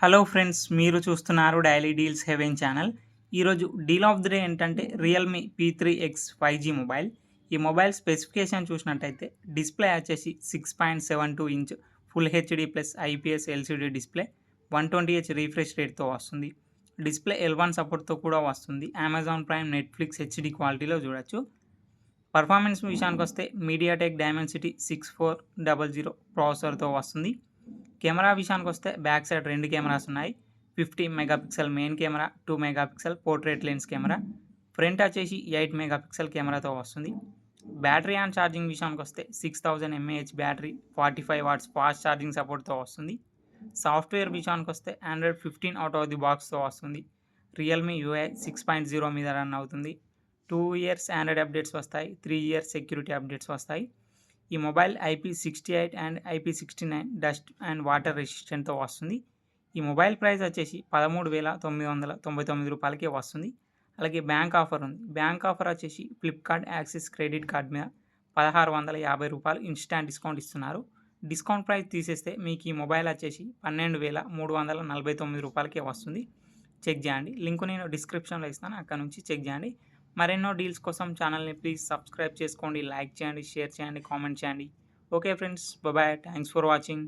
Hello friends, మీరు చూస్తున్నారు daily deals heaven channel. ఈరోజు డీల్ ఆఫ్ ది డే ఏంటంటే రియల్‌మీ P3X 5G మొబైల్. ఈ మొబైల్ స్పెసిఫికేషన్ చూసినట్టయితే డిస్‌ప్లే వచ్చేసి 6.72 inch full HD plus IPS LCD display, 120హెచ్ రిఫ్రెష్ రేట్‌తో వస్తుంది. డిస్‌ప్లే L1 సపోర్ట్‌తో కూడా వస్తుంది. అమెజాన్ ప్రైమ్, నెట్‌ఫ్లిక్స్ హెచ్‌డీ క్వాలిటీలో చూడొచ్చు. పర్ఫార్మెన్స్ విషయానికొస్తే మీడియాటెక్ డైమెన్సిటీ 6400 ప్రాసెసర్‌తో వస్తుంది. కెమెరా విషయానికొస్తే బ్యాక్ సైడ్ 2 కెమెరాస్ ఉన్నాయి. 50 megapixel main camera, 2 megapixel portrait lens camera. Front వచ్చేసి 8 మెగాపిక్సెల్ కెమెరాతో వస్తుంది. బ్యాటరీ అండ్ ఛార్జింగ్ విషయానికొస్తే 6000 mAh battery, 45 watts fast charging సపోర్ట్‌తో వస్తుంది. సాఫ్ట్‌వేర్ విషయానికొస్తే ఆండ్రాయిడ్ 15 ఔట్ ఆఫ్ ది బాక్స్‌తో వస్తుంది. రియల్‌మీ యూఐ 6.0 మీద రన్ అవుతుంది. 2 ఇయర్స్ ఆండ్రాయిడ్ అప్డేట్స్ వస్తాయి. 3 ఇయర్స్ సెక్యూరిటీ అప్డేట్స్ వస్తాయి. ఈ mobile IP68 and IP69 dust and water రెసిస్టెంట్‌తో వస్తుంది. ఈ మొబైల్ ప్రైస్ వచ్చేసి రూ. 13,999కే వస్తుంది. అలాగే బ్యాంక్ ఆఫర్ ఉంది. బ్యాంక్ ఆఫర్ వచ్చేసి ఫ్లిప్‌కార్ట్ యాక్సిస్ క్రెడిట్ కార్డ్ మీద రూ. 1,650 ఇన్‌స్టాంట్ డిస్కౌంట్ ఇస్తున్నారు. డిస్కౌంట్ ప్రైస్ తీసేస్తే మీకు ఈ మొబైల్ వచ్చేసి రూ. 12,349కే వస్తుంది. చెక్ చేయండి. లింక్ నేను డిస్క్రిప్షన్‌లో ఇస్తాను. అక్కడ నుంచి చెక్ చేయండి. మరెన్నో డీల్స్ కోసం ఛానల్‌ని ప్లీజ్ సబ్స్క్రైబ్ చేసుకోండి, లైక్ చేయండి, షేర్ చేయండి, కామెంట్ చేయండి. Okay friends, bye. Thanks for watching.